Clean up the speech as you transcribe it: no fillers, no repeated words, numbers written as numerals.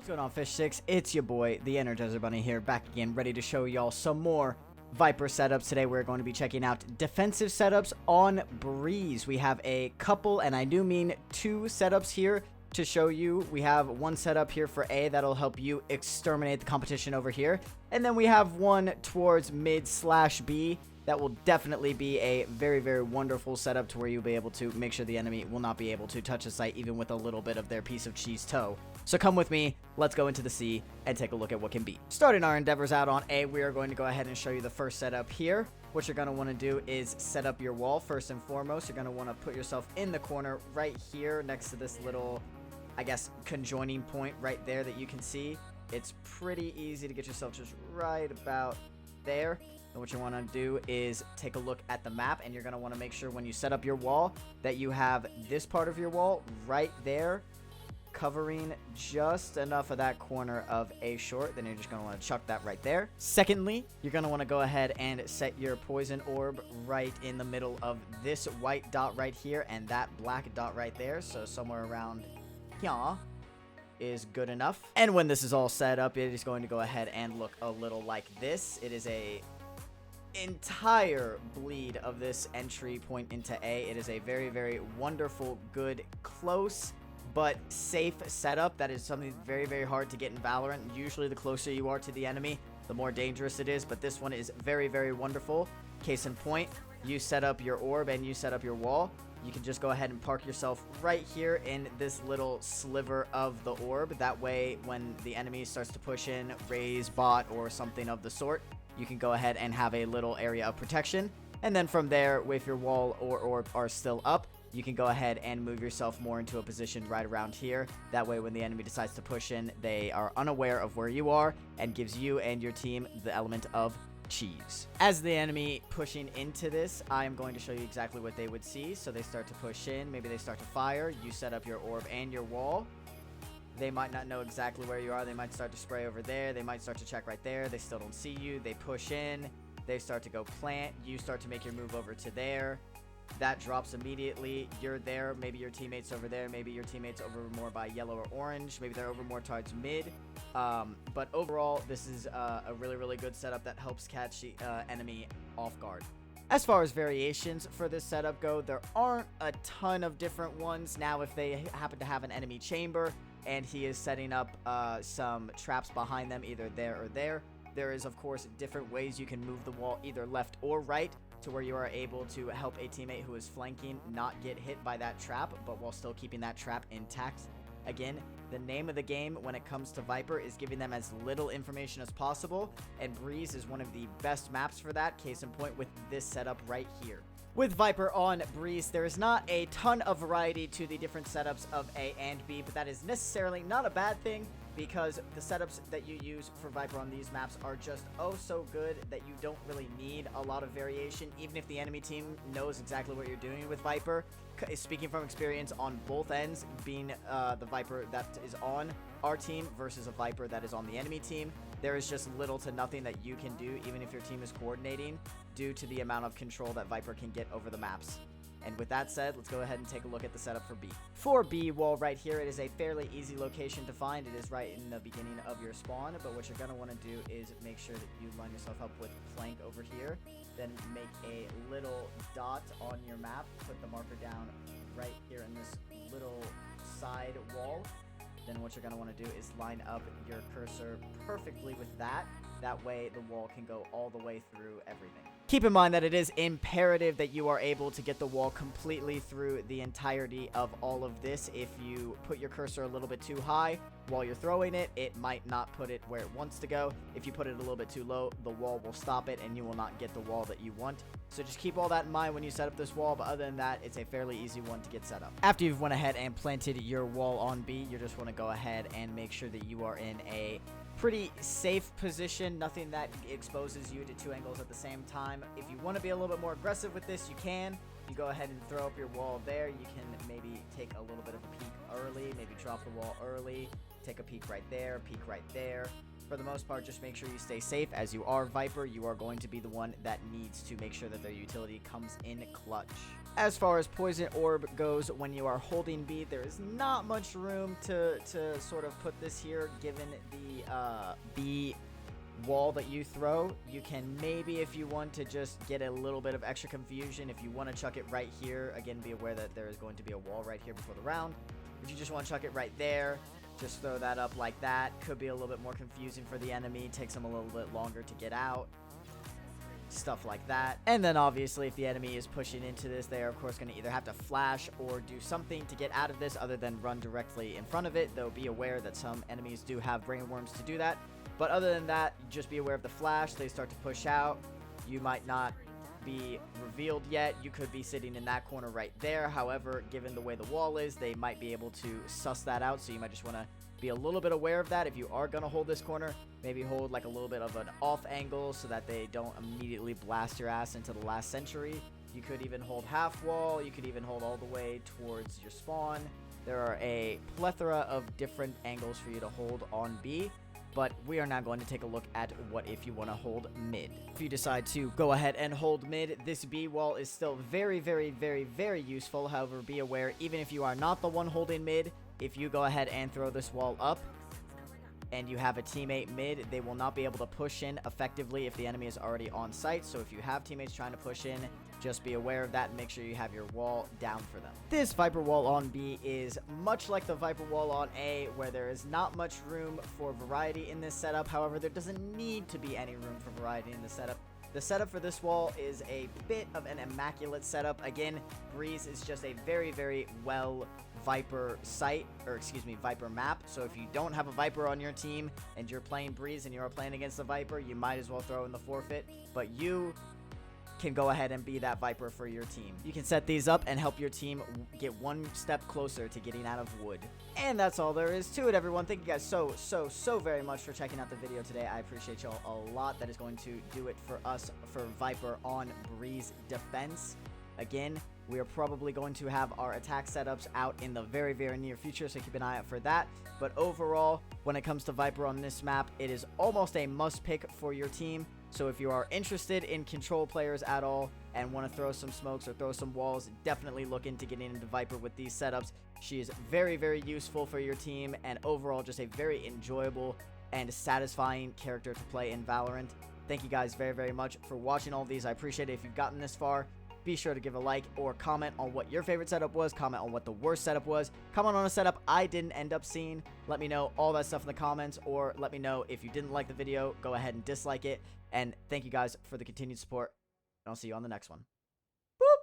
What's going on, Fish Sticks? It's your boy, the Energizer Bunny here, back again, ready to show y'all some more Viper setups. Today we're going to be checking out defensive setups on Breeze. We have a couple, and I do mean two setups here to show you. We have one setup here for A that'll help you exterminate the competition over here, and then we have one towards mid/B that will definitely be a very, very wonderful setup to where you'll be able to make sure the enemy will not be able to touch the site even with a little bit of their piece of cheese toe. So come with me, let's go into the C and take a look at what can be. Starting our endeavors out on A, we are going to go ahead and show you the first setup here. What you're going to want to do is set up your wall first and foremost. You're going to want to put yourself in the corner right here next to this little, I guess, conjoining point right there that you can see. It's pretty easy to get yourself just right about there. And what you want to do is take a look at the map, and you're going to want to make sure when you set up your wall that you have this part of your wall right there covering just enough of that corner of A short. Then you're just going to want to chuck that right there. Secondly, you're going to want to go ahead and set your poison orb right in the middle of this white dot right here and that black dot right there. So somewhere around here is good enough. And when this is all set up, it is going to go ahead and look a little like this. It is a entire bleed of this entry point into A. It is a very, very wonderful, good, close, but safe setup. That is something very, very hard to get in Valorant. Usually the closer you are to the enemy, the more dangerous it is, but this one is very, very wonderful. Case in point, you set up your orb and you set up your wall. You can just go ahead and park yourself right here in this little sliver of the orb. That way, when the enemy starts to push in, raise bot or something of the sort, you can go ahead and have a little area of protection. And then from there, if your wall or orb are still up, you can go ahead and move yourself more into a position right around here. That way, when the enemy decides to push in, they are unaware of where you are and gives you and your team the element of cheese. As the enemy pushing into this, I am going to show you exactly what they would see. So they start to push in, maybe they start to fire, you set up your orb and your wall. They might not know exactly where you are. They might start to spray over there. They might start to check right there. They still don't see you. They push in. They start to go plant. You start to make your move over to there. That drops immediately. You're there. Maybe your teammate's over there. Maybe your teammate's over more by yellow or orange. Maybe they're over more towards mid. But overall, this is a really, really good setup that helps catch the enemy off guard. As far as variations for this setup go, there aren't a ton of different ones. Now, if they happen to have an enemy chamber and he is setting up some traps behind them, either there or there, there is, of course, different ways you can move the wall either left or right to where you are able to help a teammate who is flanking not get hit by that trap, but while still keeping that trap intact. Again, the name of the game when it comes to Viper is giving them as little information as possible, and Breeze is one of the best maps for that, case in point with this setup right here. With Viper on Breeze, there is not a ton of variety to the different setups of A and B, but that is necessarily not a bad thing, because the setups that you use for Viper on these maps are just oh so good that you don't really need a lot of variation, even if the enemy team knows exactly what you're doing with Viper. Speaking from experience on both ends, being the Viper that is on our team versus a Viper that is on the enemy team, there is just little to nothing that you can do, even if your team is coordinating, due to the amount of control that Viper can get over the maps. And with that said, let's go ahead and take a look at the setup for B. For B wall right here, it is a fairly easy location to find. It is right in the beginning of your spawn, but what you're going to want to do is make sure that you line yourself up with flank over here. Then make a little dot on your map. Put the marker down right here in this little side wall. Then what you're going to want to do is line up your cursor perfectly with that. That way the wall can go all the way through everything. Keep in mind that it is imperative that you are able to get the wall completely through the entirety of all of this. If you put your cursor a little bit too high while you're throwing it, it might not put it where it wants to go. If you put it a little bit too low, the wall will stop it and you will not get the wall that you want. So just keep all that in mind when you set up this wall, but other than that, it's a fairly easy one to get set up. After you've went ahead and planted your wall on B, you just want to go ahead and make sure that you are in a pretty safe position, nothing that exposes you to two angles at the same time. If you want to be a little bit more aggressive with this, you can. You go ahead and throw up your wall there. You can maybe take a little bit of a peek early, maybe drop the wall early, take a peek right there, for the most part, just make sure you stay safe. As you are Viper, you are going to be the one that needs to make sure that their utility comes in clutch. As far as Poison Orb goes, when you are holding B, there is not much room to sort of put this here, given the B wall that you throw. You can maybe, if you want to just get a little bit of extra confusion, if you want to chuck it right here, again, be aware that there is going to be a wall right here before the round. If you just want to chuck it right there, just throw that up like that. Could be a little bit more confusing for the enemy, takes them a little bit longer to get out, stuff like that. And then obviously if the enemy is pushing into this, they are of course going to either have to flash or do something to get out of this other than run directly in front of it, though be aware that some enemies do have brain worms to do that. But other than that, just be aware of the flash. They start to push out. You might not be revealed yet. You could be sitting in that corner right there. However, given the way the wall is, they might be able to suss that out. So you might just want to be a little bit aware of that. If you are going to hold this corner, maybe hold like a little bit of an off angle so that they don't immediately blast your ass into the last century. You could even hold half wall. You could even hold all the way towards your spawn. There are a plethora of different angles for you to hold on B. But we are now going to take a look at what if you want to hold mid. If you decide to go ahead and hold mid, this B wall is still very, very, very, very useful. However, be aware, even if you are not the one holding mid, if you go ahead and throw this wall up and you have a teammate mid, they will not be able to push in effectively if the enemy is already on site. So if you have teammates trying to push in, just be aware of that and make sure you have your wall down for them. This Viper wall on B is much like the Viper wall on A, where there is not much room for variety in this setup. However, there doesn't need to be any room for variety in the setup. The setup for this wall is a bit of an immaculate setup. Again, Breeze is just a very, very well Viper site, or excuse me, Viper map. So if you don't have a Viper on your team and you're playing Breeze and you are playing against the Viper, you might as well throw in the forfeit. But you can go ahead and be that Viper for your team. You can set these up and help your team get one step closer to getting out of wood. And that's all there is to it, everyone. Thank you guys so very much for checking out the video today. I appreciate y'all a lot. That is going to do it for us for Viper on Breeze defense. Again, we are probably going to have our attack setups out in the very, very near future, so keep an eye out for that. But overall, when it comes to Viper on this map, it is almost a must pick for your team. So if you are interested in control players at all and want to throw some smokes or throw some walls, definitely look into getting into Viper with these setups. She is very, very useful for your team and overall just a very enjoyable and satisfying character to play in Valorant. Thank you guys very, very much for watching all of these. I appreciate it. If you've gotten this far, be sure to give a like or comment on what your favorite setup was. Comment on what the worst setup was. Comment on a setup I didn't end up seeing. Let me know all that stuff in the comments, or let me know if you didn't like the video. Go ahead and dislike it. And thank you guys for the continued support. And I'll see you on the next one.